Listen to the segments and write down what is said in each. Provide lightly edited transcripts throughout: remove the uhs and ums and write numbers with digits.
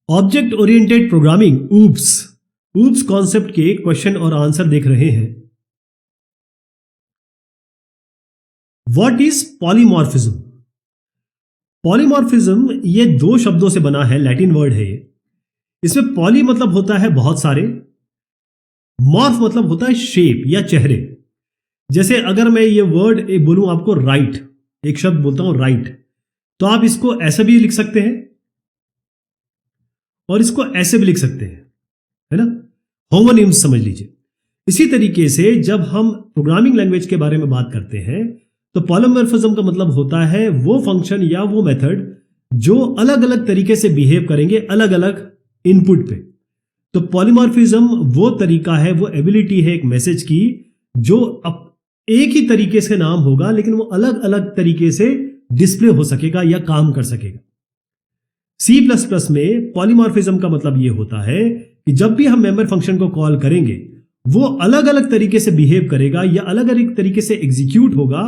Object oriented programming oops concept के question और answer देख रहे हैं। What is polymorphism? पॉलीमॉर्फिज्म ये दो शब्दों से बना है, लैटिन वर्ड है ये। इसमें पॉली मतलब होता है बहुत सारे, मॉर्फ मतलब होता है शेप या चेहरे। जैसे अगर मैं ये वर्ड बोलूं आपको राइट, एक शब्द बोलता हूं राइट, तो आप इसको ऐसे भी लिख सकते हैं और इसको ऐसे भी लिख सकते हैं, है ना। होमोनिम्स समझ लीजिए। इसी तरीके से जब हम प्रोग्रामिंग लैंग्वेज के बारे में बात करते हैं तो पॉलीमॉर्फिज्म का मतलब होता है वो फंक्शन या वो मेथड जो अलग अलग तरीके से बिहेव करेंगे अलग अलग इनपुट पे। तो पॉलीमॉर्फिज्म वो तरीका है, वो एबिलिटी है एक मैसेज की जो एक ही तरीके से नाम होगा लेकिन वो अलग अलग तरीके से डिस्प्ले हो सकेगा या काम कर सकेगा। C++ में पॉलीमॉर्फिज्म का मतलब ये होता है कि जब भी हम मेंबर फंक्शन को कॉल करेंगे वो अलग अलग तरीके से बिहेव करेगा या अलग अलग तरीके से एग्जीक्यूट होगा।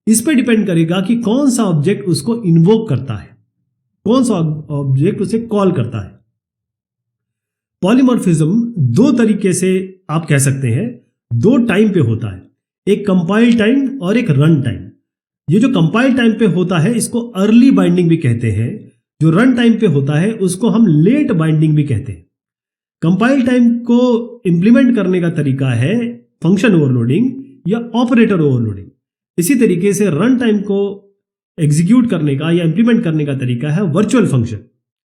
इस पर डिपेंड करेगा कि कौन सा ऑब्जेक्ट उसको इन्वोक करता है, कौन सा ऑब्जेक्ट उसे कॉल करता है। पॉलीमॉर्फिज्म दो तरीके से आप कह सकते हैं, दो टाइम पे होता है, एक कंपाइल टाइम और एक रन टाइम। ये जो कंपाइल टाइम पे होता है इसको अर्ली बाइंडिंग भी कहते हैं, जो रन टाइम पे होता है उसको हम लेट बाइंडिंग भी कहते हैं। कंपाइल टाइम को इंप्लीमेंट करने का तरीका है फंक्शन ओवरलोडिंग या ऑपरेटर ओवरलोडिंग। इसी तरीके से रन टाइम को एग्जीक्यूट करने का या इंप्लीमेंट करने का तरीका है वर्चुअल फंक्शन।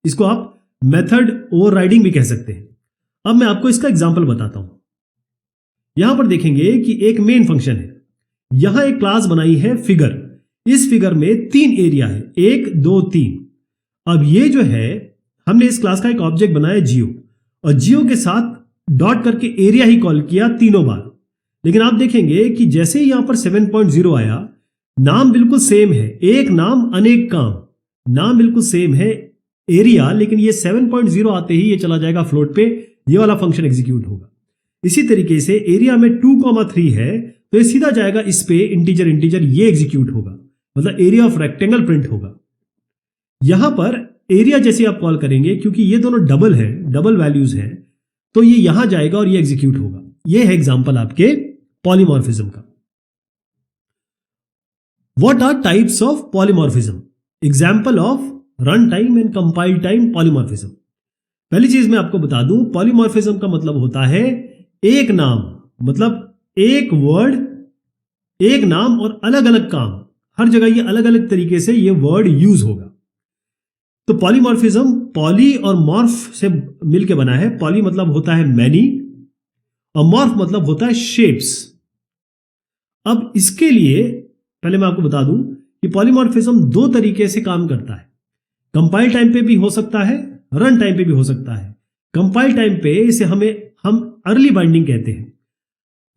इसको आप मेथड ओवरराइडिंग भी कह सकते हैं। अब मैं आपको इसका एग्जांपल बताता हूं। यहां पर देखेंगे कि एक मेन फंक्शन है, यहां एक क्लास बनाई है फिगर। इस फिगर में 3 एरिया है, 1 2 3। अब ये जो है हमने इस क्लास का एक ऑब्जेक्ट बनाया जियो, और जियो के साथ डॉट करके एरिया ही कॉल किया तीनों बार। लेकिन आप देखेंगे कि जैसे ही यहां पर 7.0 आया, नाम बिल्कुल सेम है, एक नाम अनेक काम, नाम बिल्कुल सेम है एरिया, लेकिन ये 7.0 आते ही ये चला जाएगा फ्लोट पे, ये वाला फंक्शन एग्जीक्यूट होगा। इसी तरीके से एरिया में 2,3 है तो ये सीधा जाएगा इस पे, इंटीजर इंटीजर ये एग्जीक्यूट होगा, मतलब एरिया ऑफ रेक्टेंगल प्रिंट होगा। यहां पर एरिया जैसे आप कॉल करेंगे, क्योंकि ये दोनों डबल है, डबल वैल्यूज हैं, तो ये यहां जाएगा और ये एग्जीक्यूट होगा। ये है एग्जांपल आपके पॉलीमॉर्फिज्म का। What are types of polymorphism? Example of run time and compile time polymorphism. पहली चीज मैं आपको बता दूं, पॉलीमॉर्फिज्म का मतलब होता है एक नाम, मतलब एक वर्ड, एक नाम और अलग अलग काम, हर जगह ये अलग अलग तरीके से ये वर्ड यूज होगा। तो पॉलीमॉर्फिज्म पॉली और मॉर्फ से मिलकर बना है। पॉली मतलब होता है मैनी और मॉर्फ मतलब होता है शेप्स। अब इसके लिए पहले मैं आपको बता दूं कि पॉलीमॉर्फिज्म दो तरीके से काम करता है। कंपाइल टाइम पे भी हो सकता है, रन टाइम पे भी हो सकता है। कंपाइल टाइम पे इसे हम अर्ली बाइंडिंग कहते हैं,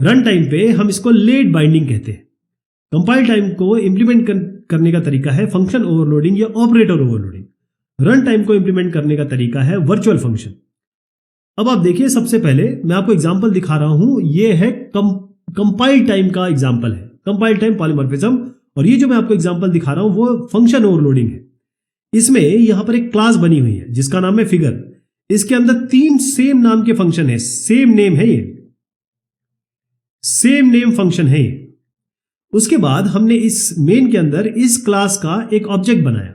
रन टाइम पे हम इसको लेट बाइंडिंग कहते हैं। कंपाइल टाइम को इंप्लीमेंट करने का तरीका है फंक्शन ओवरलोडिंग या ऑपरेटर ओवरलोडिंग। रन टाइम को इंप्लीमेंट करने का तरीका है वर्चुअल फंक्शन। अब आप देखिए, सबसे पहले मैं आपको एग्जांपल दिखा रहा हूं, ये है कंपाइल टाइम का एग्जांपल है, कंपाइल टाइम पॉलीमॉर्फिज्म। और ये जो मैं आपको एग्जांपल दिखा रहा हूं वो फंक्शन ओवरलोडिंग है। इसमें यहां पर एक क्लास बनी हुई है जिसका नाम है फिगर। इसके अंदर 3 सेम नाम के फंक्शन है, सेम नेम है ये, सेम नेम फंक्शन है ये। उसके बाद हमने इस मेन के अंदर इस क्लास का एक ऑब्जेक्ट बनाया।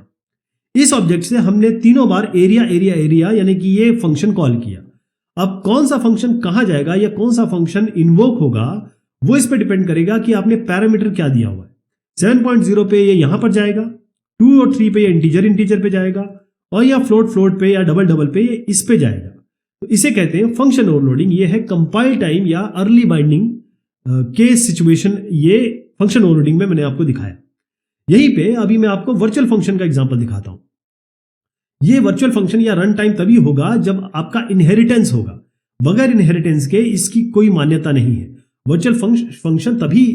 इस ऑब्जेक्ट से हमने तीनों बार एरिया एरिया एरिया यानी कि ये फंक्शन कॉल किया। अब कौन सा फंक्शन कहां जाएगा या कौन सा फंक्शन इन्वोक होगा वो इस पर डिपेंड करेगा कि आपने पैरामीटर क्या दिया हुआ है। 7.0 पे ये यहां पर जाएगा, 2 और 3 पे ये इंटीजर इंटीजर पे जाएगा, और या फ्लोट फ्लोट पे या डबल डबल पे ये इस पे जाएगा। तो इसे कहते हैं फंक्शन ओवरलोडिंग। ये है कंपाइल टाइम या अर्ली बाइंडिंग के सिचुएशन, ये फंक्शन ओवरलोडिंग में मैंने आपको दिखाया। यहीं पे अभी मैं आपको वर्चुअल फंक्शन का एग्जांपल दिखाता हूं। ये वर्चुअल फंक्शन या रन टाइम तभी होगा जब आपका इनहेरिटेंस होगा, बगैर इनहेरिटेंस के इसकी कोई मान्यता नहीं है। वर्चुअल फंक्शन तभी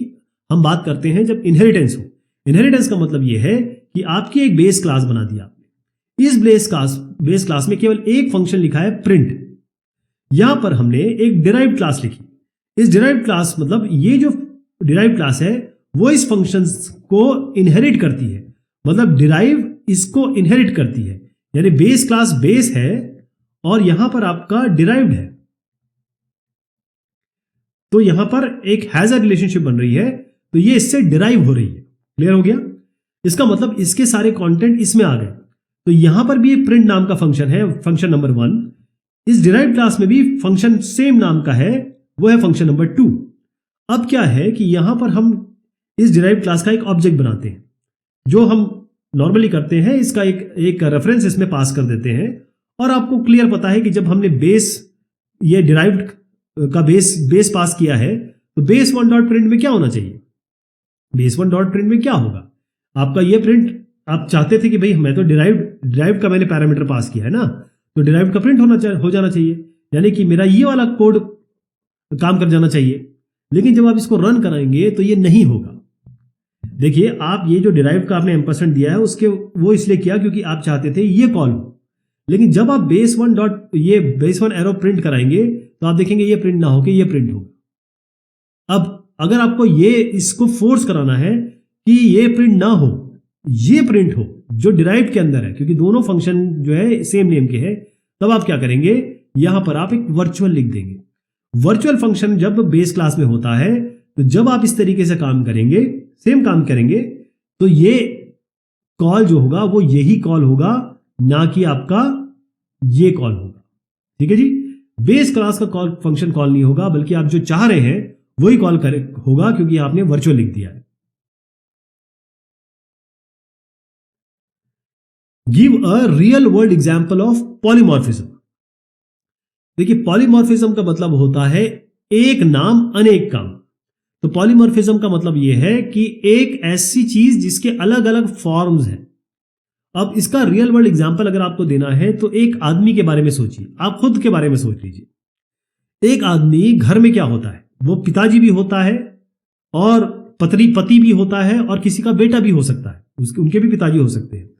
हम बात करते हैं जब इनहेरिटेंस हो। इनहेरिटेंस का मतलब यह है कि आपकी एक बेस क्लास बना दिया आपने, इस बेस क्लास में केवल एक फंक्शन लिखा है प्रिंट। यहां पर हमने एक डिराइव्ड क्लास लिखी। इस डिराइव्ड क्लास मतलब ये जो डिराइव्ड क्लास है वो इस फंक्शन को इनहेरिट करती है, मतलब डिराइव इसको इनहेरिट करती है। यानी बेस क्लास बेस है और यहां पर आपका डिराइव्ड है, तो यहां पर एक हैज अ रिलेशनशिप बन रही है, तो ये इससे डिराइव हो रही है। क्लियर हो गया? इसका मतलब इसके सारे कंटेंट इसमें आ गए। तो यहां पर भी एक प्रिंट नाम का फंक्शन है, फंक्शन नंबर 1। इस डिराइव्ड क्लास में भी फंक्शन सेम नाम का है, वो है फंक्शन नंबर 2। अब क्या है कि यहां पर हम इस डिराइव्ड क्लास का एक ऑब्जेक्ट बनाते हैं, जो हम नॉर्मली करते हैं, इसका एक रेफरेंस इसमें पास कर देते हैं। और आपको क्लियर पता है कि जब हमने ये डिराइव्ड का बेस पास किया है, तो बेस 1 डॉट प्रिंट में क्या होना चाहिए? बेस 1 डॉट प्रिंट में क्या होगा आपका? ये प्रिंट आप चाहते थे कि भाई मैं तो डिराइव्ड का मैंने पैरामीटर पास किया है ना, तो डिराइव्ड का प्रिंट हो जाना चाहिए, यानी कि मेरा ये वाला कोड काम कर जाना चाहिए। लेकिन जब आप इसको रन कराएंगे तो ये नहीं होगा। देखिए, आप ये जो डिराइव का आपने एम्परसेंट दिया है, उसके वो इसलिए किया क्योंकि आप चाहते थे ये कॉल हो। लेकिन जब आप बेस 1 एरो प्रिंट कराएंगे, तो आप देखेंगे ये प्रिंट ना होके ये प्रिंट होगा। अब अगर आपको इसको फोर्स कराना है कि ये प्रिंट ना हो, ये प्रिंट हो जो डिराइव्ड के अंदर है, क्योंकि दोनों फंक्शन जो है सेम नेम के हैं, तब आप क्या करेंगे? यहां पर आप एक वर्चुअल लिख देंगे। वर्चुअल फंक्शन जब बेस क्लास में होता है, तो जब आप इस तरीके से काम करेंगे, सेम काम करेंगे, तो ये कॉल जो होगा वो यही कॉल होगा, ना कि आपका ये कॉल होगा। ठीक है जी? बेस क्लास का कॉल फंक्शन कॉल नहीं होगा, बल्कि आप जो चाह रहे हैं वही कॉल होगा, क्योंकि आपने वर्चुअल लिख दिया है। Give a real world example of polymorphism. देखिए, पॉलीमॉर्फिज्म का मतलब होता है एक नाम अनेक काम। तो पॉलीमॉर्फिज्म का मतलब यह है कि एक ऐसी चीज जिसके अलग अलग फॉर्म्स हैं। अब इसका रियल वर्ल्ड एग्जांपल अगर आपको देना है, तो एक आदमी के बारे में सोचिए, आप खुद के बारे में सोच लीजिए। एक आदमी घर में क्या होता है? वो पिताजी भी होता है, और पति भी होता है, और किसी का बेटा भी हो सकता है, उनके भी पिताजी हो सकते हैं।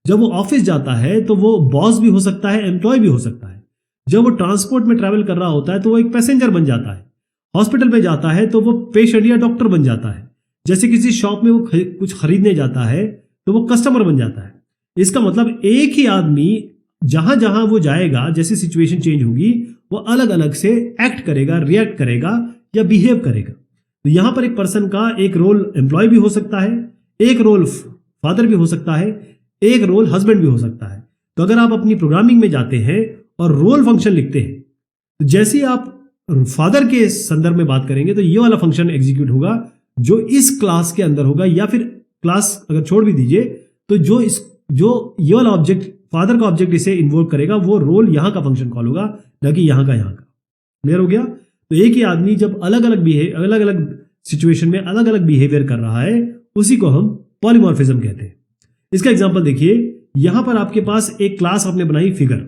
जब वो ऑफिस जाता है तो वो बॉस भी हो सकता है, एम्प्लॉय भी हो सकता है। जब वो ट्रांसपोर्ट में ट्रैवल कर रहा होता है तो वो एक पैसेंजर बन जाता है। हॉस्पिटल में जाता है तो वो पेशेंट या डॉक्टर बन जाता है। जैसे किसी शॉप में वो कुछ खरीदने जाता है तो वो कस्टमर बन जाता है। इसका मतलब एक ही आदमी जहां जहां वो जाएगा, जैसे सिचुएशन चेंज होगी, वो अलग अलग से एक्ट करेगा, रिएक्ट करेगा या बिहेव करेगा। तो यहां पर एक पर्सन का एक रोल एम्प्लॉय भी हो सकता है, एक रोल फादर भी हो सकता है, एक रोल हस्बैंड भी हो सकता है। तो अगर आप अपनी प्रोग्रामिंग में जाते हैं और रोल फंक्शन लिखते हैं, तो जैसे ही आप फादर के संदर्भ में बात करेंगे, तो ये वाला फंक्शन एग्जीक्यूट होगा जो इस क्लास के अंदर होगा, या फिर क्लास अगर छोड़ भी दीजिए, तो जो ये वाला ऑब्जेक्ट, फादर का ऑब्जेक्ट इसे इन्वोक करेगा, वो रोल यहां का फंक्शन कॉल होगा, ना कि यहां का। क्लियर हो गया? तो एक ही आदमी जब अलग अलग सिचुएशन में अलग अलग बिहेवियर कर रहा है, उसी को हम पॉलीमॉर्फिज्म कहते हैं। इसका एग्जांपल देखिए, यहां पर आपके पास एक क्लास आपने बनाई फिगर,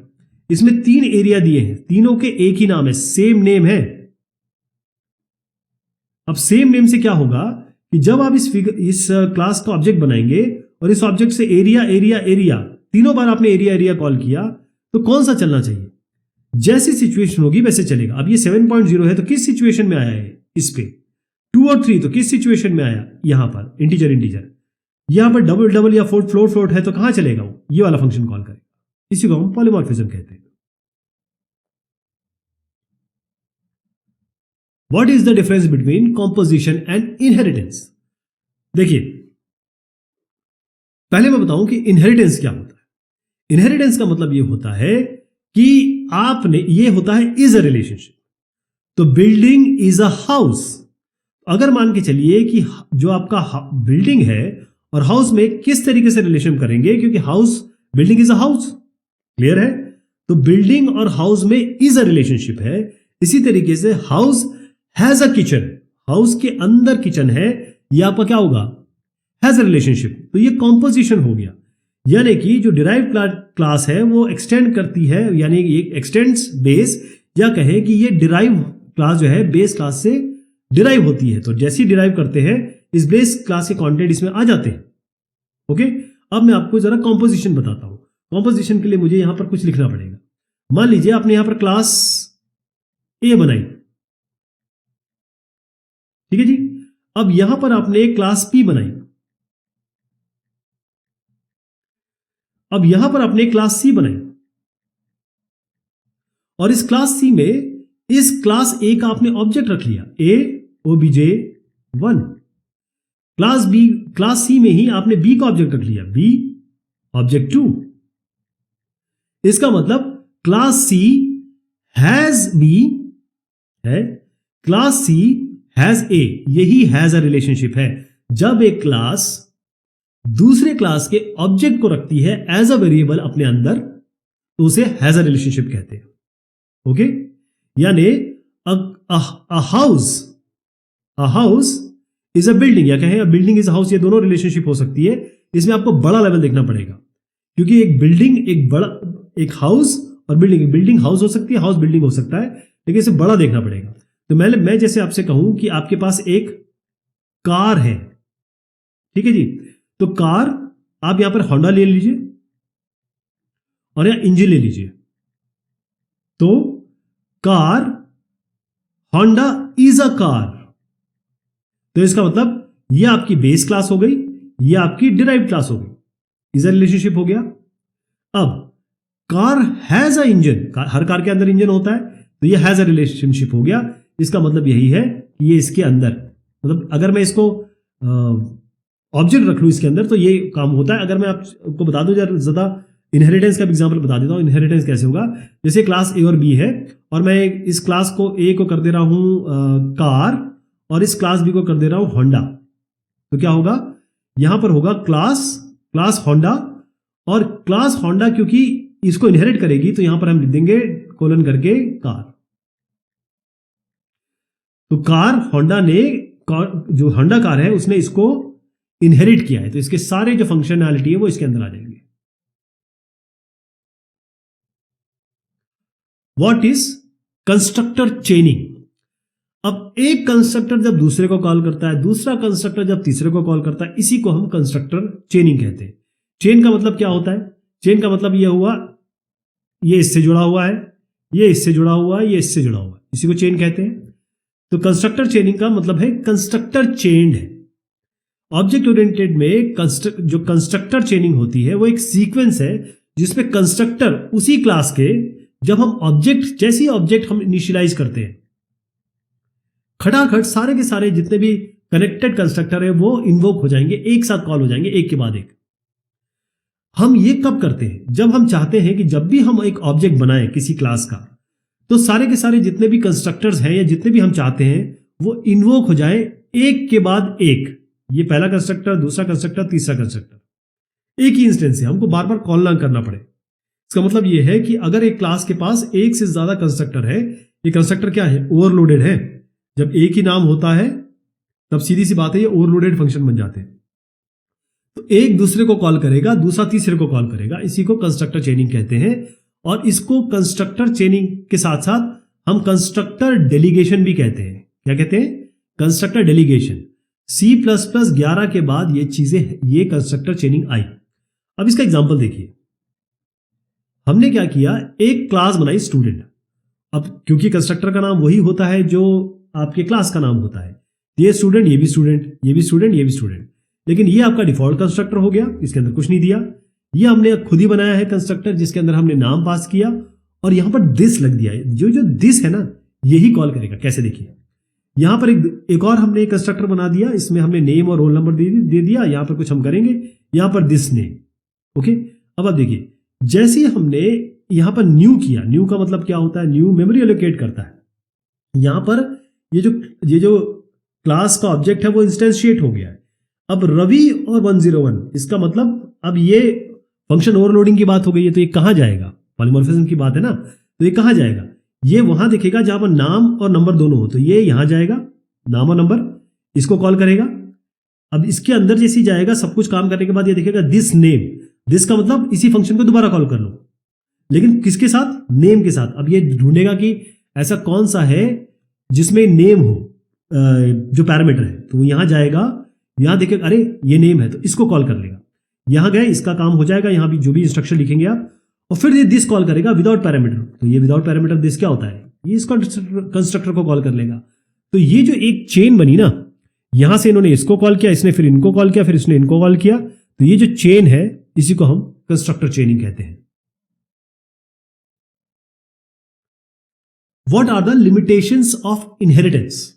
इसमें 3 एरिया दिए हैं, तीनों के एक ही नाम है, सेम नेम है। अब सेम नेम से क्या होगा कि जब आप इस क्लास का ऑब्जेक्ट बनाएंगे और इस ऑब्जेक्ट से एरिया एरिया एरिया तीनों बार आपने एरिया एरिया कॉल किया, तो कौन सा चलना चाहिए? जैसी सिचुएशन होगी वैसे चलेगा। अब ये 7.0 है तो किस सिचुएशन में आया है? इस पे 2 और 3 तो किस सिचुएशन में आया? यहां पर इंटीजर। यहां पर डबल या फ्लोट है तो कहां चलेगा? वो ये वाला फंक्शन कॉल करेगा। इसी को हम पॉलीमॉर्फिज्म कहते हैं। What is the difference between composition and inheritance? देखिए, पहले मैं बताऊं कि इनहेरिटेंस क्या होता है। इनहेरिटेंस का मतलब यह होता है कि ये होता है इज अ रिलेशनशिप। तो बिल्डिंग इज अ हाउस। अगर मान के चलिए कि जो आपका बिल्डिंग है और हाउस में किस तरीके से रिलेशन करेंगे, क्योंकि building is a house. Clear है? तो बिल्डिंग और हाउस में इज अ रिलेशनशिप है। इसी तरीके से house has a kitchen, house के अंदर किचन है, यह आपका क्या होगा? Has a relationship. तो ये कॉम्पोजिशन हो गया, यानी कि जो डिराइव्ड क्लास है वो एक्सटेंड करती है, यानी ये एक्सटेंड्स बेस, या कहें कि ये डिराइव क्लास जो है बेस क्लास से डिराइव होती है। तो जैसे ही डिराइव करते हैं, इस बेस क्लास के कंटेंट इसमें आ जाते हैं। ओके, अब मैं आपको जरा कॉम्पोजिशन बताता हूं। कॉम्पोजिशन के लिए मुझे यहां पर कुछ लिखना पड़ेगा। मान लीजिए आपने यहां पर क्लास ए बनाई, ठीक है जी। अब यहां पर आपने क्लास पी बनाई, अब यहां पर आपने क्लास सी बनाई। और इस क्लास सी में इस क्लास ए का आपने ऑब्जेक्ट रख लिया, ए obj1। क्लास सी में ही आपने बी का ऑब्जेक्ट रख लिया, बी object2। इसका मतलब क्लास सी हैज बी है, क्लास सी हैज ए, यही हैज अ रिलेशनशिप है। जब एक क्लास दूसरे क्लास के ऑब्जेक्ट को रखती है एज अ वेरिएबल अपने अंदर, तो उसे हैज अ रिलेशनशिप कहते हैं। ओके, यानी a house is a building, या कहें अ बिल्डिंग इज अ हाउस, ये दोनों रिलेशनशिप हो सकती है। इसमें आपको बड़ा लेवल देखना पड़ेगा, क्योंकि एक बिल्डिंग एक हाउस और बिल्डिंग हाउस हो सकती है, हाउस बिल्डिंग हो सकता है, लेकिन इसे बड़ा देखना पड़ेगा। तो मैं जैसे आपसे कहूं कि आपके पास एक कार है, ठीक है जी, तो कार आप यहां पर होंडा ले लीजिए और यहां इंजन ले लीजिए, तो car Honda is a car. तो इसका मतलब ये आपकी बेस क्लास हो गई, ये आपकी डिराइव्ड क्लास हो गई, इज अ रिलेशनशिप हो गया। अब car has a engine, her car के अंदर इंजन होता है, तो ये हैज अ रिलेशनशिप हो गया। इसका मतलब यही है कि ये इसके अंदर, मतलब अगर मैं इसको ऑब्जेक्ट रख लूं इसके अंदर तो ये काम होता है। अगर मैं आपको बता दूं ज्यादा इनहेरिटेंस का एग्जांपल बता देता हूं। इनहेरिटेंस कैसे होगा, जैसे क्लास ए और बी है और मैं इस क्लास को ए को कर दे रहा हूं कार और इस क्लास बी को कर दे रहा हूं होंडा, तो क्या होगा, यहां पर होगा क्लास होंडा, और क्लास होंडा क्योंकि इसको इनहेरिट करेगी तो यहां पर हम लिख देंगे कोलन करके कार। तो कार होंडा ने, जो होंडा कार है उसने इसको इनहेरिट किया है, तो इसके सारे जो फंक्शनैलिटी है वो इसके अंदर आ जाएंगे। What is constructor चेनिंग। अब एक कंस्ट्रक्टर जब दूसरे को कॉल करता है, दूसरा कंस्ट्रक्टर जब तीसरे को कॉल करता है, इसी को हम कंस्ट्रक्टर चेनिंग कहते हैं। चेन का मतलब क्या होता है, चेन का मतलब यह हुआ ये इससे जुड़ा हुआ है, ये इससे जुड़ा हुआ है, ये इससे जुड़ा हुआ है, इसी को चेन कहते हैं। तो कंस्ट्रक्टर चेनिंग का मतलब है कंस्ट्रक्टर चेन्ड है। ऑब्जेक्ट ओरिएंटेड में जो कंस्ट्रक्टर चेनिंग होती है वो एक सीक्वेंस है जिसमें कंस्ट्रक्टर उसी क्लास के, जब हम ऑब्जेक्ट जैसी ऑब्जेक्ट हम इनिशियलाइज करते हैं, खटाखट सारे के सारे जितने भी कनेक्टेड कंस्ट्रक्टर है वो इन्वोक हो जाएंगे, एक साथ कॉल हो जाएंगे, एक के बाद एक। हम ये कब करते हैं, जब हम चाहते हैं कि जब भी हम एक ऑब्जेक्ट बनाएं किसी क्लास का, तो सारे के सारे जितने भी कंस्ट्रक्टर्स हैं या जितने भी हम चाहते हैं वो इन्वोक हो जाए एक के बाद एक। ये पहला कंस्ट्रक्टर, दूसरा कंस्ट्रक्टर, तीसरा कंस्ट्रक्टर, एक ही इंस्टेंस से, हमको बार बार कॉल ना करना पड़े। इसका मतलब यह है कि अगर एक क्लास के पास एक से ज्यादा कंस्ट्रक्टर है, ये कंस्ट्रक्टर क्या है, ओवरलोडेड है। जब एक ही नाम होता है तब सीधी सी बात है ये ओवरलोडेड फंक्शन बन जाते हैं। तो एक दूसरे को कॉल करेगा, दूसरा तीसरे को कॉल करेगा, इसी को कंस्ट्रक्टर चेनिंग कहते हैं। और इसको कंस्ट्रक्टर चेनिंग के साथ साथ हम कंस्ट्रक्टर डेलीगेशन भी कहते हैं। क्या कहते हैं, कंस्ट्रक्टर डेलीगेशन। C++11 के बाद ये चीजें, ये कंस्ट्रक्टर चेनिंग आई। अब इसका एग्जांपल देखिए, हमने क्या किया, एक क्लास बनाई स्टूडेंट। अब क्योंकि कंस्ट्रक्टर का नाम वही होता है जो आपके क्लास का नाम होता है, ये स्टूडेंट, ये भी स्टूडेंट, ये भी स्टूडेंट, ये भी स्टूडेंट, लेकिन ये आपका डिफॉल्ट कंस्ट्रक्टर हो गया, इसके अंदर कुछ नहीं दिया। ये हमने खुद ही बनाया है कंस्ट्रक्टर जिसके अंदर हमने नाम पास किया और यहां पर दिस लग दिया है। जो दिस है ना, यही कॉल करेगा। कैसे, देखिए यहां पर एक और हमने कंस्ट्रक्टर बना दिया, इसमें हमने नेम और रोल नंबर दे दिया। यहां पर कुछ हम करेंगे, यहां पर दिस नेम। ओके, अब आप देखिए, जैसे हमने यहां पर न्यू किया, न्यू का मतलब क्या होता है, न्यू मेमोरी एलोकेट करता है। यहां पर ये जो क्लास का ऑब्जेक्ट है वो इंस्टेंशिएट हो गया है। अब रवि और 101, इसका मतलब अब ये फंक्शन ओवरलोडिंग की बात हो गई है, तो ये कहां जाएगा, पॉलीमॉर्फिज्म की बात है ना, तो ये कहां जाएगा, ये वहां दिखेगा जहां पर नाम और नंबर दोनों हो, तो ये यहां जाएगा, नाम और नंबर, इसको कॉल करेगा। अब इसके अंदर जैसी जाएगा, सब कुछ काम करने के बाद ये दिखेगा दिस नेम। दिस का मतलब इसी फंक्शन को दोबारा कॉल कर लो, लेकिन किसके साथ, नेम के साथ। अब ये ढूंढेगा कि ऐसा कौन सा है जिसमें नेम हो, जो पैरामीटर है, तो यहां जाएगा, यहां देखेगा अरे ये नेम है, तो इसको कॉल कर लेगा। यहां गए, इसका काम हो जाएगा, यहां भी जो भी इंस्ट्रक्शन लिखेंगे आप, और फिर ये दिस कॉल करेगा विदाउट पैरामीटर। तो ये विदाउट पैरामीटर दिस क्या होता है, ये इस कंस्ट्रक्टर को कॉल कर लेगा। तो ये जो एक चेन बनी ना, यहां से इन्होंने इसको कॉल किया, इसने फिर इनको कॉल किया, फिर इसने इनको कॉल किया, तो ये जो चेन है इसी को हम कंस्ट्रक्टर चेनिंग कहते हैं। What are the limitations of inheritance.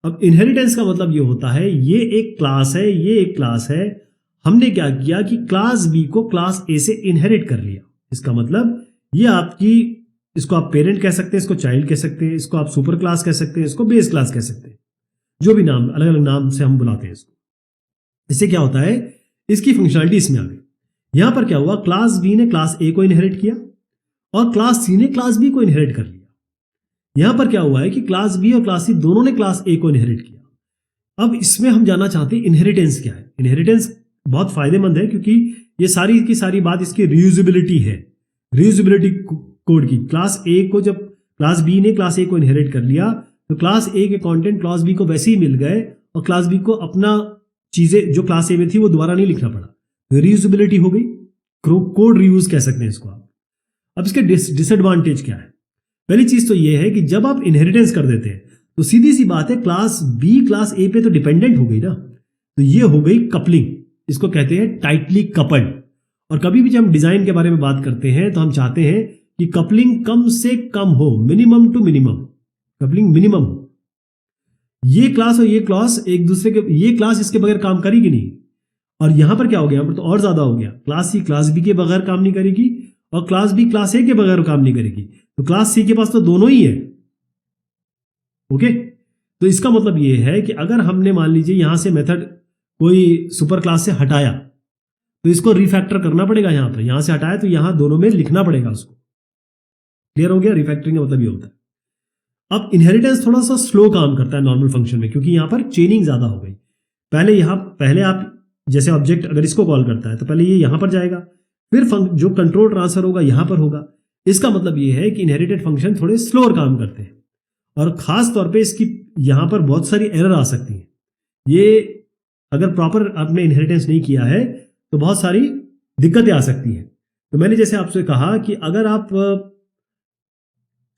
अब इनहेरिटेंस का मतलब ये होता है, ये एक क्लास है, ये एक क्लास है, हमने क्या किया कि क्लास बी को क्लास ए से इनहेरिट कर लिया। इसका मतलब ये आपकी, इसको आप पेरेंट कह सकते हैं, इसको चाइल्ड कह सकते हैं, इसको आप सुपर क्लास कह सकते हैं, इसको बेस क्लास कह सकते हैं, जो भी नाम, अलग अलग नाम से हम बुलाते हैं इसको। इससे क्या होता है, इसकी फंक्शनलिटी इसमें आ गई। यहां पर क्या हुआ, क्लास बी ने क्लास ए को इनहेरिट किया और क्लास सी ने क्लास बी को इनहेरिट कर लिया। यहां पर क्या हुआ है कि क्लास बी और क्लास सी दोनों ने क्लास ए को इनहेरिट किया। अब इसमें हम जानना चाहते हैं इनहेरिटेंस क्या है। इनहेरिटेंस बहुत फायदेमंद है क्योंकि ये सारी की सारी बात इसकी रीयूजेबिलिटी है, रीयूजेबिलिटी कोड की। क्लास ए को जब क्लास बी ने क्लास ए को इनहेरिट कर लिया तो क्लास ए के कंटेंट क्लास बी को वैसे ही मिल गए और क्लास बी को अपना चीजें जो क्लास ए में थी वो दोबारा नहीं लिखना पड़ा। रीयूजेबिलिटी हो गई, कोड रीयूज कह सकते हैं इसको आप। अब इसके डिसएडवांटेज क्या है। पहली चीज तो ये है कि जब आप इनहेरिटेंस कर देते हैं तो सीधी सी बात है, क्लास बी क्लास ए पे तो डिपेंडेंट हो गई ना, तो ये हो गई कपलिंग, इसको कहते हैं टाइटली कपल्ड। और कभी भी जब हम डिजाइन के बारे में बात करते हैं तो हम चाहते हैं कि कपलिंग कम से कम हो, minimum to minimum, coupling minimum हो। ये क्लास और ये क्लास एक दूसरे के, ये क्लास इसके बगैर काम करेगी नहीं। और यहां पर क्या हो गया, यहां पर तो और ज्यादा हो गया, क्लास सी क्लास बी के बगैर काम नहीं करेगी और क्लास बी क्लास ए के बगैर काम नहीं करेगी। तो क्लास सी के पास तो दोनों ही है। ओके, तो इसका मतलब ये है कि अगर हमने मान लीजिए यहां से मेथड कोई सुपर क्लास से हटाया तो इसको रिफैक्टर करना पड़ेगा। यहां से हटाया तो यहां दोनों में लिखना पड़ेगा उसको। क्लियर हो गया, रिफैक्टरिंग का मतलब ये होता है। अब इनहेरिटेंस थोड़ा सा स्लो काम करता है नॉर्मल फंक्शन में, क्योंकि यहां पर चेनिंग ज्यादा हो गई। पहले आप जैसे ऑब्जेक्ट अगर इसको कॉल करता है तो पहले ये यहां पर जाएगा, फिर जो कंट्रोल ट्रांसफर होगा यहां पर होगा। इसका मतलब ये है कि इनहेरिटेड फंक्शन थोड़े स्लोअर काम करते हैं और खास तौर पे इसकी यहां पर बहुत सारी एरर आ सकती है। ये अगर प्रॉपर आपने इनहेरिटेंस नहीं किया है तो बहुत सारी दिक्कतें आ सकती हैं। तो मैंने जैसे आपसे कहा कि अगर आप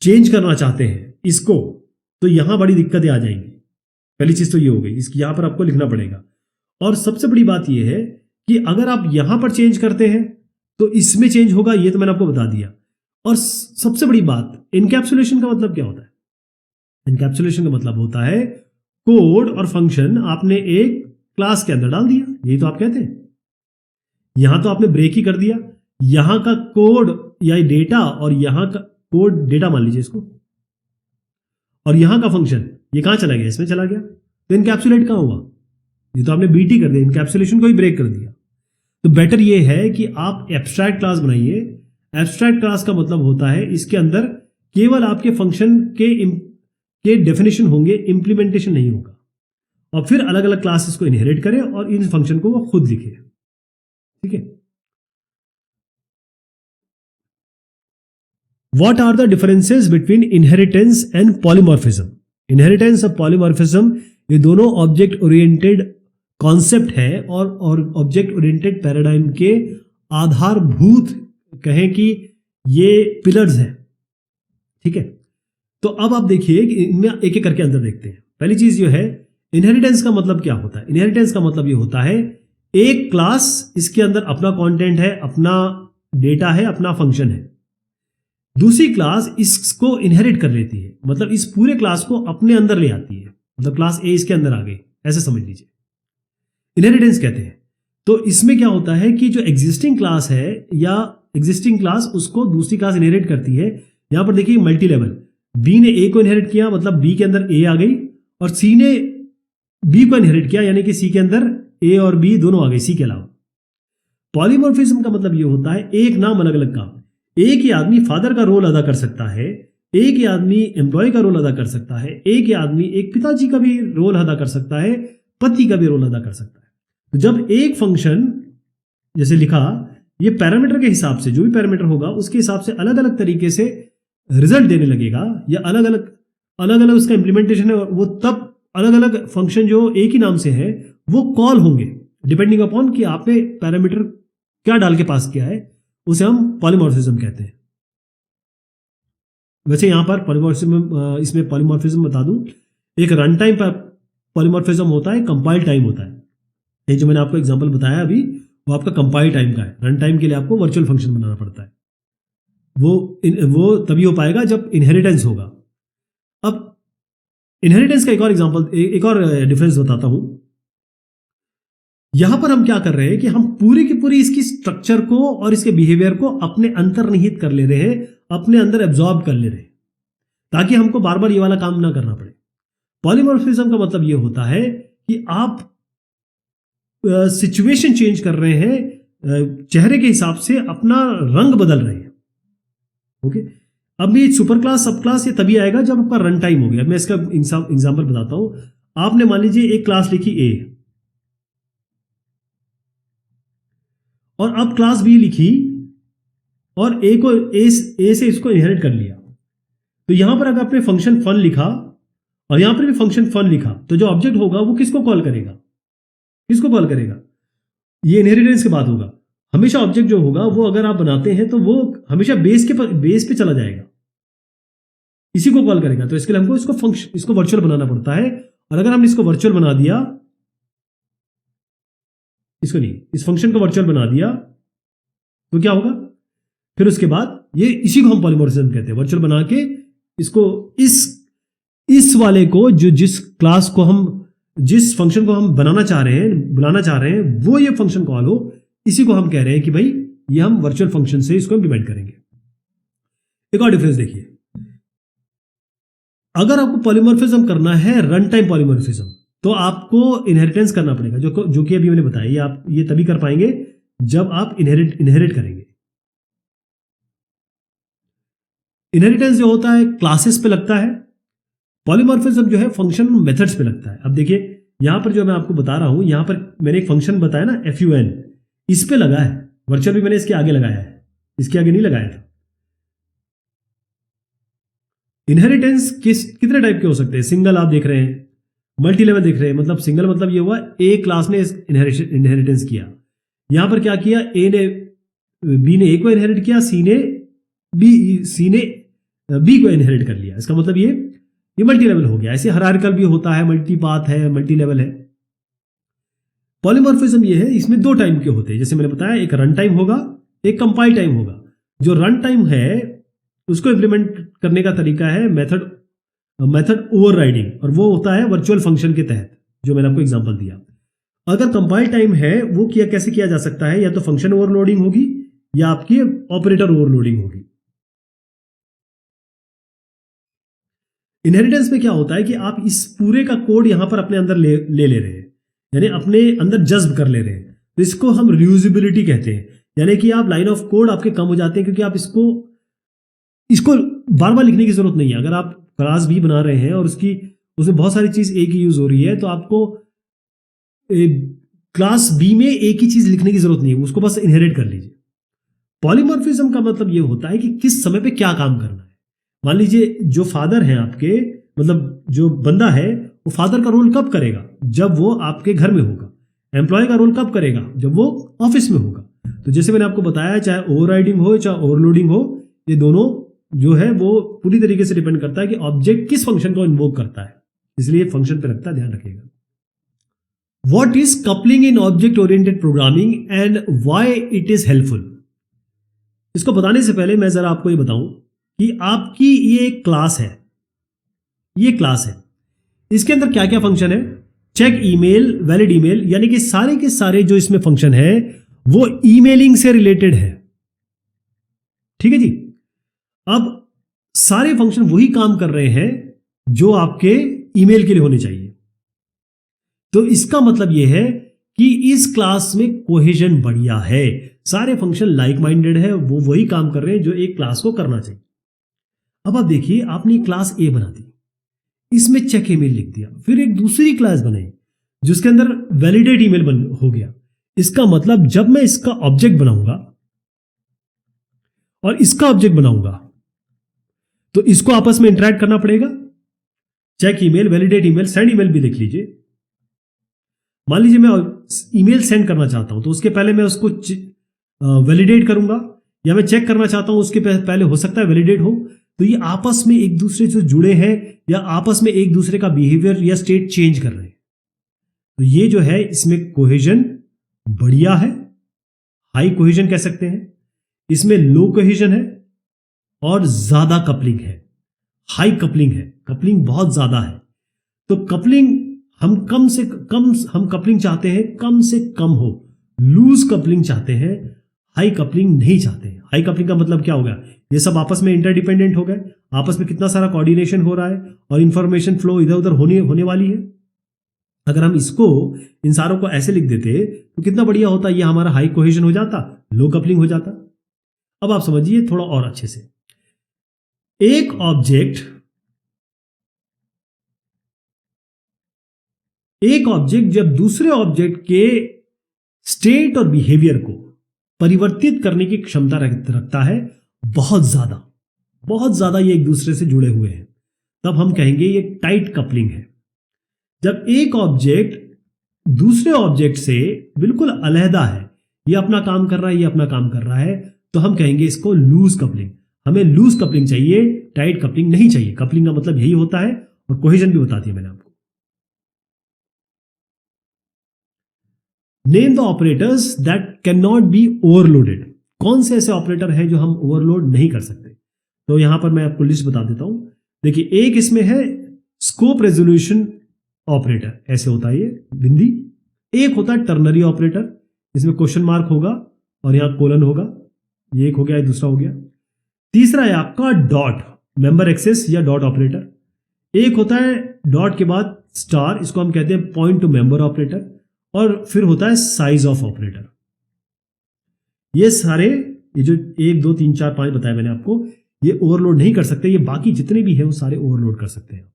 चेंज करना चाहते हैं इसको तो यहां बड़ी दिक्कतें आ जाएंगी। पहली चीज तो ये हो गई, इसकी यहां पर आपको लिखना पड़ेगा। और सबसे बड़ी बात यह है कि अगर आप यहां पर चेंज करते हैं तो इसमें चेंज होगा, ये तो मैंने आपको बता दिया। और सबसे बड़ी बात, इनकैप्सुलेशन का मतलब क्या होता है। इनकैप्सुलेशन का मतलब होता है कोड और फंक्शन आपने एक क्लास के अंदर डाल दिया, यही तो आप कहते हैं। यहां तो आपने ब्रेक ही कर दिया, यहां का कोड या डेटा और यहां का कोड, डेटा मान लीजिए इसको, और यहां का फंक्शन ये कहां चला गया, इसमें चला गया। तो इनकैप्सुलेट कहां हुआ, ये तो आपने बीटी कर दिया, इनकैप्सुलेशन को ही ब्रेक कर दिया। तो बेटर ये है कि आप एब्स्ट्रैक्ट क्लास बनाइए। एब्स्ट्रैक्ट क्लास का मतलब होता है इसके अंदर केवल आपके फंक्शन के डेफिनेशन होंगे, इंप्लीमेंटेशन नहीं होगा। और फिर अलग अलग क्लासेस को इनहेरिट करें और इन फंक्शन को वो खुद लिखे। ठीक है। What are the differences between inheritance and polymorphism? Inheritance और polymorphism ये दोनों ऑब्जेक्ट ओरिएंटेड कॉन्सेप्ट है और ऑब्जेक्ट ओरिएंटेड पैराडाइम के आधारभूत कहें कि ये पिलर्स हैं। ठीक है। तो अब आप देखिए कि इनमें एक एक करके अंदर देखते हैं। पहली चीज ये है, इनहेरिटेंस का मतलब क्या होता है। इनहेरिटेंस का मतलब ये होता है एक क्लास, इसके अंदर अपना कंटेंट है, अपना डेटा है, अपना फंक्शन है। दूसरी क्लास इसको इनहेरिट कर लेती है, मतलब इस पूरे क्लास को अपने अंदर ले आती है, मतलब क्लास ए इसके अंदर आ गई, ऐसे समझ लीजिए, इनहेरिटेंस कहते हैं। तो इसमें क्या होता है कि जो एग्जिस्टिंग क्लास है या एग्जिस्टिंग क्लास उसको दूसरी क्लास इनहेरिट करती है। यहां पर देखिए मल्टी लेवल, बी ने ए को इनहेरिट किया, मतलब बी के अंदर ए आ गई, और सी ने बी को इनहेरिट किया, यानी कि सी के अंदर ए और बी दोनों आ गए, सी के अलावा। पॉलीमॉर्फिज्म का मतलब यह होता है एक नाम अलग अलग काम। एक ही आदमी फादर का रोल अदा कर सकता है, एक ही आदमी एम्प्लॉय का रोल अदा कर सकता है, एक ही आदमी एक पिताजी का भी रोल अदा कर सकता है, पति का भी रोल अदा कर सकता है। तो जब एक फंक्शन जैसे लिखा, ये पैरामीटर के हिसाब से, जो भी पैरामीटर होगा उसके हिसाब से अलग अलग तरीके से रिजल्ट देने लगेगा, या अलग अलग उसका इंप्लीमेंटेशन है, वो तब अलग अलग फंक्शन जो एक ही नाम से है वो कॉल होंगे डिपेंडिंग अपॉन कि आपने पैरामीटर क्या डाल के पास किया है, उसे हम पॉलीमॉर्फिज्म कहते हैं। वैसे यहां पर पॉलीमॉर्फिज्म, इसमें पॉलीमॉर्फिज्म बता दूं, एक रन टाइम पर पॉलीमॉर्फिज्म होता है, कंपाइल टाइम होता है। ये जो मैंने आपको एग्जांपल बताया अभी, वो आपका कंपाइल टाइम का है। रन टाइम के लिए आपको वर्चुअल फंक्शन बनाना पड़ता है, वो तभी हो पाएगा जब इनहेरिटेंस होगा। इनहेरिटेंस का एक और एग्जांपल, एक और डिफरेंस बताता हूं। यहां पर हम क्या कर रहे हैं कि हम पूरी की पूरी इसकी स्ट्रक्चर को और इसके बिहेवियर को अपने अंतर्निहित कर ले रहे हैं, अपने अंदर एब्जॉर्ब कर ले रहे हैं, ताकि हमको बार बार ये वाला काम ना करना पड़े। पॉलीमॉर्फिज्म का मतलब ये होता है कि आप सिचुएशन चेंज कर रहे हैं, चेहरे के हिसाब से अपना रंग बदल रहे हैं। ओके, अब ये सुपर क्लास सब क्लास ये तभी आएगा जब आपका रन टाइम हो गया। मैं इसका एग्जांपल बताता हूं। आपने मान लीजिए एक क्लास लिखी ए और अब क्लास बी लिखी और ए को ए से इसको इनहेरिट कर लिया। तो यहां पर अगर आपने फंक्शन फन लिखा और यहां पर भी फंक्शन फन लिखा, तो जो ऑब्जेक्ट होगा वो किसको कॉल करेगा? किसको कॉल करेगा? ये इनहेरिटेंस के बाद होगा। हमेशा ऑब्जेक्ट जो होगा वो अगर आप बनाते हैं तो वो हमेशा बेस पे चला जाएगा, इसी को कॉल करेगा। तो इसके लिए हमको इसको वर्चुअल बनाना पड़ता है। और अगर हमने इसको वर्चुअल बना दिया, इसको नहीं, इस फंक्शन को वर्चुअल बना दिया, तो क्या होगा? फिर उसके बाद ये इसी को हम पॉलीमॉर्फिज्म कहते हैं। वर्चुअल बना के इसको इस वाले को जिस क्लास को हम, जिस फंक्शन को हम बुलाना चाह रहे हैं वो ये फंक्शन कॉल हो, इसी को हम कह रहे हैं कि भाई ये हम वर्चुअल फंक्शन से इसको इंप्लीमेंट करेंगे। एक और डिफरेंस देखिए, अगर आपको पॉलीमॉर्फिज्म करना है रन टाइम पॉलीमॉर्फिज्म, तो आपको इनहेरिटेंस करना पड़ेगा, जो कि अभी मैंने बताया। ये तभी कर पाएंगे जब आप इनहेरिट करेंगे। इनहेरिटेंस जो होता है क्लासेस पे लगता है, पॉलीमॉर्फिज्म जो है फंक्शन मेथड्स पे लगता है। अब देखिए यहां पर जो मैं आपको बता रहा हूं, यहां पर मैंने एक फंक्शन बताया ना fun, इस पे लगा है। वर्चुअल भी मैंने इसके आगे लगाया है, इसके आगे नहीं लगाया था। इनहेरिटेंस कितने टाइप के हो सकते हैं? सिंगल आप देख रहे हैं, मल्टी लेवल देख रहे हैं। मतलब सिंगल मतलब ये हुआ ए क्लास ने इनहेरिटेंस किया। यहां पर क्या किया? ए ने बी ने ए को इनहेरिट किया, सी ने बी को इनहेरिट कर लिया। इसका मतलब ये मल्टी लेवल हो गया। ऐसे हायरार्किकल भी होता है, मल्टी पाथ है, मल्टी लेवल है। पॉलीमॉर्फिज्म ये है, इसमें दो टाइम के होते हैं। जैसे मैंने बताया, एक रन टाइम होगा, एक कंपाइल टाइम होगा। जो रन टाइम है उसको इंप्लीमेंट करने का तरीका है मेथड ओवरराइडिंग, और वो होता है वर्चुअल फंक्शन के तहत, जो मैंने आपको एग्जांपल दिया। अगर कंपाइल टाइम है, वो कैसे किया जा सकता है? या तो फंक्शन ओवरलोडिंग होगी या आपकी ऑपरेटर ओवरलोडिंग होगी। इनहेरिटेंस में क्या होता है कि आप इस पूरे का कोड यहां पर अपने अंदर ले रहे हैं, यानी अपने अंदर जज्ब कर ले रहे हैं। तो इसको हम रियूजेबिलिटी कहते हैं, यानी कि आप लाइन ऑफ कोड आपके कम हो जाते हैं, क्योंकि आप इसको बार बार लिखने की जरूरत नहीं है। अगर आप क्लास बी बना रहे हैं और उसमें बहुत सारी चीज एक ही यूज हो रही है, तो आपको क्लास बी में एक ही चीज लिखने की जरूरत नहीं है, उसको बस इनहेरिट कर लीजिए। पॉलीमॉर्फिज्म का मतलब यह होता है कि किस समय पे क्या काम करना है। मान लीजिए जो फादर हैं आपके, मतलब जो बंदा है, वो फादर का रोल कब करेगा? जब वो आपके घर में होगा। एम्प्लॉय का रोल कब करेगा? जब वो ऑफिस में होगा। तो जैसे मैंने आपको बताया, चाहे ओवरराइडिंग हो चाहे ओवरलोडिंग हो, ये दोनों जो है वो पूरी तरीके से डिपेंड करता है कि ऑब्जेक्ट किस फंक्शन को इन्वोक करता है, इसलिए फंक्शन पे लगता है, ध्यान रखिएगा। What is coupling in object oriented programming and why it is helpful? इसको बताने से पहले मैं जरा आपको ये बताऊं कि आपकी ये क्लास है, इसके अंदर क्या क्या फंक्शन है? चेक ईमेल, वैलिड ईमेल, यानी कि सारे के सारे जो इसमें फंक्शन है वो ईमेलिंग से रिलेटेड है। ठीक है जी। अब सारे फंक्शन वही काम कर रहे हैं जो आपके ईमेल के लिए होने चाहिए। तो इसका मतलब यह है कि इस क्लास में कोहेजन बढ़िया है, सारे फंक्शन लाइक माइंडेड है, वो वही काम कर रहे हैं जो एक क्लास को करना चाहिए। अब आप देखिए, आपने क्लास ए बना दी, इसमें चेक ईमेल लिख दिया, फिर एक दूसरी क्लास बनाई जिसके अंदर वैलिडेट ईमेल हो गया। इसका मतलब जब मैं इसका ऑब्जेक्ट बनाऊंगा और इसका ऑब्जेक्ट बनाऊंगा, तो इसको आपस में इंटरैक्ट करना पड़ेगा। Check email, validate email, send email भी लिख लीजिए। मान लीजिए मैं ईमेल सेंड करना चाहता हूं, तो उसके पहले मैं उसको वैलिडेट करूंगा, या मैं चेक करना चाहता हूं उसके पहले हो सकता है वैलिडेट हो। तो ये आपस में एक दूसरे से जुड़े हैं या आपस में एक दूसरे का बिहेवियर या स्टेट चेंज कर रहे हैं। तो ये जो है इसमें कोहेजन बढ़िया है, हाई कोहेजन कह सकते हैं। इसमें लो कोहेजन है और ज्यादा कपलिंग है, हाई कपलिंग है, कपलिंग बहुत ज्यादा है। तो कपलिंग हम कपलिंग चाहते हैं कम से कम हो, लूज कपलिंग चाहते हैं, हाई कपलिंग नहीं चाहते हैं। हाई कपलिंग का मतलब क्या होगा, ये सब आपस में इंटरडिपेंडेंट हो गए, आपस में कितना सारा कोऑर्डिनेशन हो रहा है और इंफॉर्मेशन फ्लो इधर उधर होने वाली है। अगर हम इसको इन सारों को ऐसे लिख देते तो कितना बढ़िया होता, ये हमारा हाई कोहेजन हो जाता, लो कपलिंग हो जाता। अब आप समझिए थोड़ा और अच्छे से, एक ऑब्जेक्ट जब दूसरे ऑब्जेक्ट के स्टेट और बिहेवियर को परिवर्तित करने की क्षमता रखता है, बहुत ज्यादा ये एक दूसरे से जुड़े हुए हैं, तब हम कहेंगे ये टाइट कपलिंग है। जब एक ऑब्जेक्ट दूसरे ऑब्जेक्ट से बिल्कुल अलहदा है, ये अपना काम कर रहा है, ये अपना काम कर रहा है, तो हम कहेंगे इसको लूज कपलिंग। हमें लूज कपलिंग चाहिए, टाइट कपलिंग नहीं चाहिए। कपलिंग का मतलब यही होता है और कोहेजन भी बता दिया मैंने आपको। Name the operators that can not be overloaded. कौन से ऐसे ऑपरेटर हैं जो हम ओवरलोड नहीं कर सकते? तो यहां पर मैं आपको लिस्ट बता देता हूं। देखिए, एक इसमें है स्कोप रेजोल्यूशन ऑपरेटर, ऐसे होता है ये बिंदी। एक होता है टर्नरी ऑपरेटर, इसमें क्वेश्चन मार्क होगा और यहां कोलन होगा। ये एक हो गया, दूसरा हो गया। तीसरा है आपका डॉट, मेंबर एक्सेस या डॉट ऑपरेटर। एक होता है डॉट के बाद स्टार, इसको हम कहते हैं पॉइंट टू मेंबर ऑपरेटर। और फिर होता है साइज ऑफ ऑपरेटर। ये सारे, ये जो 1 2 3 4 5 बताया मैंने आपको, ये ओवरलोड नहीं कर सकते। ये बाकी जितने भी हैं वो सारे ओवरलोड कर सकते हैं।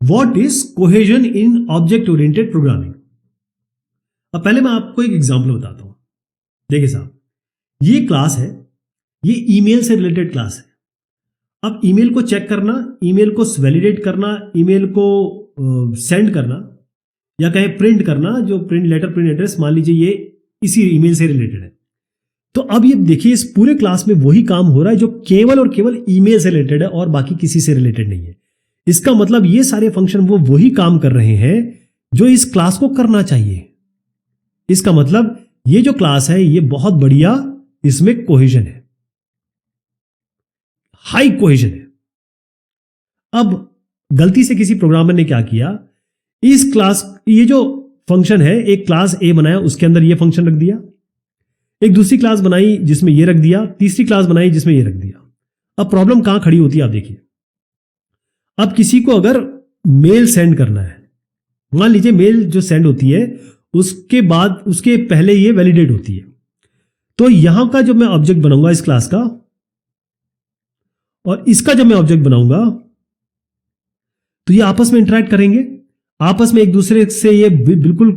What is cohesion in object oriented programming? अब पहले मैं आपको एक एग्जांपल बताता हूं। देखिए साहब, ये क्लास है, ये ईमेल से रिलेटेड क्लास है। अब ईमेल को चेक करना, ईमेल को वैलिडेट करना, ईमेल को सेंड करना या कहें प्रिंट करना, जो प्रिंट लेटर, प्रिंट एड्रेस, मान लीजिए ये इसी ईमेल से रिलेटेड है। तो अब ये देखिए, इस पूरे क्लास में वही काम हो रहा है जो केवल और केवल ईमेल से रिलेटेड है और बाकी किसी से रिलेटेड नहीं है। इसका मतलब ये सारे फंक्शन वो वही काम कर रहे हैं जो इस क्लास को करना चाहिए। इसका मतलब ये जो क्लास है ये बहुत बढ़िया, इसमें कोहेजन है, हाई कोहेजन है। अब गलती से किसी प्रोग्रामर ने क्या किया, इस क्लास, ये जो फंक्शन है, एक क्लास ए बनाया, उसके अंदर ये फंक्शन रख दिया, एक दूसरी क्लास बनाई जिसमें ये रख दिया, तीसरी क्लास बनाई जिसमें ये रख दिया। अब प्रॉब्लम कहां खड़ी होती है आप देखिए। अब किसी को अगर मेल सेंड करना है, मान लीजिए मेल जो सेंड होती है उसके बाद, उसके पहले ये वैलिडेट होती है। तो यहां का जो मैं ऑब्जेक्ट बनाऊंगा इस क्लास का, और इसका जब मैं ऑब्जेक्ट बनाऊंगा, तो ये आपस में इंटरेक्ट करेंगे, आपस में एक दूसरे से ये बिल्कुल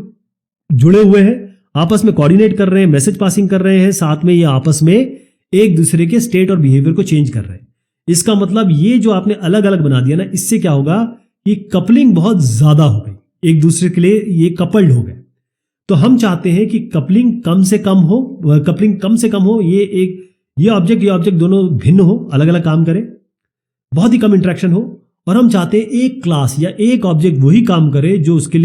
जुड़े हुए हैं, आपस में कोऑर्डिनेट कर रहे हैं, मैसेज पासिंग कर रहे हैं, साथ में ये आपस में एक दूसरे के स्टेट और बिहेवियर को चेंज कर रहे हैं। इसका मतलब ये जो आपने अलग अलग बना दिया ना, इससे क्या होगा कि कपलिंग बहुत ज्यादा हो गई, एक दूसरे के लिए ये कपल्ड हो गए। तो हम चाहते हैं कि कपलिंग कम से कम हो, ये ऑब्जेक्ट दोनों भिन्न हो, अलग अलग काम करें, बहुत ही कम इंटरेक्शन हो। और हम चाहते हैं एक क्लास या एक ऑब्जेक्ट वही काम करे जो उसके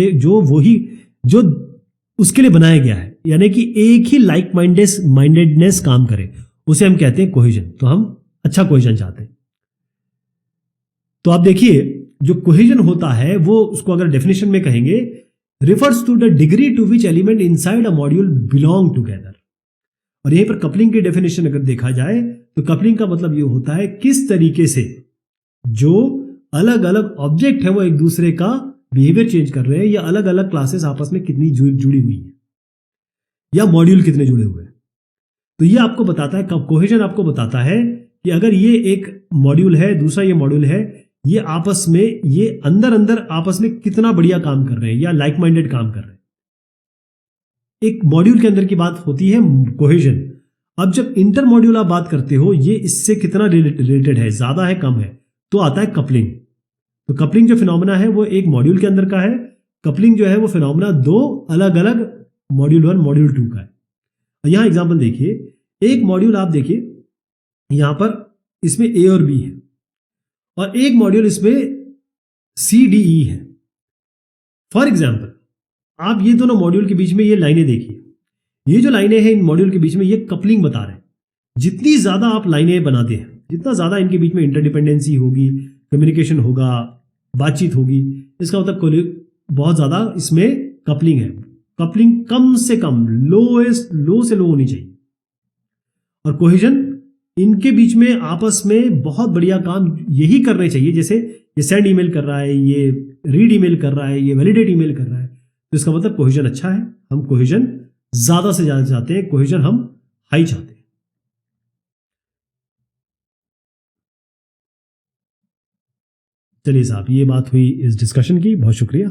लिए बनाया गया है, यानी कि एक ही लाइक माइंडेडनेस काम करे, उसे हम कहते हैं कोहेजन। तो हम अच्छा कोहेजन चाहते हैं। तो आप देखिए, जो कोहेजन होता है वो, उसको अगर डेफिनेशन में कहेंगे, refers to the degree to which element inside a module belong together. और यहीं पर कपलिंग की डेफिनेशन अगर देखा जाए तो कपलिंग का मतलब ये होता है किस तरीके से जो अलग अलग ऑब्जेक्ट है वो एक दूसरे का बिहेवियर चेंज कर रहे हैं, या अलग अलग क्लासेस आपस में कितनी जुड़ी हुई है, या मॉड्यूल कितने जुड़े हुए हैं। तो ये आपको बताता है, कोहेजन आपको बताता है कि अगर ये एक मॉड्यूल है, दूसरा ये मॉड्यूल है, ये आपस में, ये अंदर आपस में कितना बढ़िया काम कर रहे हैं या लाइक माइंडेड काम कर रहे हैं। एक मॉड्यूल के अंदर की बात होती है कोहेजन। अब जब इंटर मॉड्यूल आप बात करते हो, ये इससे कितना रिलेटेड है, ज्यादा है, कम है, तो आता है कपलिंग। तो कपलिंग जो फिनोमेना है वो एक मॉड्यूल के अंदर का है, कपलिंग जो है वो फिनोमेना दो अलग अलग मॉड्यूल 1 मॉड्यूल 2 का है। यहां एग्जांपल देखिए, एक मॉड्यूल आप देखिए यहां पर, इसमें ए और बी है, और एक मॉड्यूल इसमें सी डी ई है। फॉर एग्जांपल, आप ये दोनों मॉड्यूल के बीच में ये लाइनें देखिए, ये जो लाइनें हैं इन मॉड्यूल के बीच में, ये कपलिंग बता रहे हैं। जितनी ज्यादा आप लाइनें बनाते हैं, जितना ज्यादा इनके बीच में इंटरडिपेंडेंसी होगी, कम्युनिकेशन होगा, बातचीत होगी, इसका मतलब बहुत ज़्यादा इसमें कपलिंग है। कपलिंग कम से कम लो से लो होनी चाहिए। और कोहेजन, इनके बीच में आपस में बहुत बढ़िया काम यही करने चाहिए, जैसे ये सेंड ईमेल कर रहा है, ये रीड ईमेल कर रहा है, ये वैलिडेट ईमेल कर रहा है, तो इसका मतलब कोहेजन अच्छा है। हम कोहेजन ज्यादा से ज्यादा चाहते हैं, कोहेजन हम हाई चाहते हैं। चलिए साहब, ये बात हुई इस डिस्कशन की, बहुत शुक्रिया।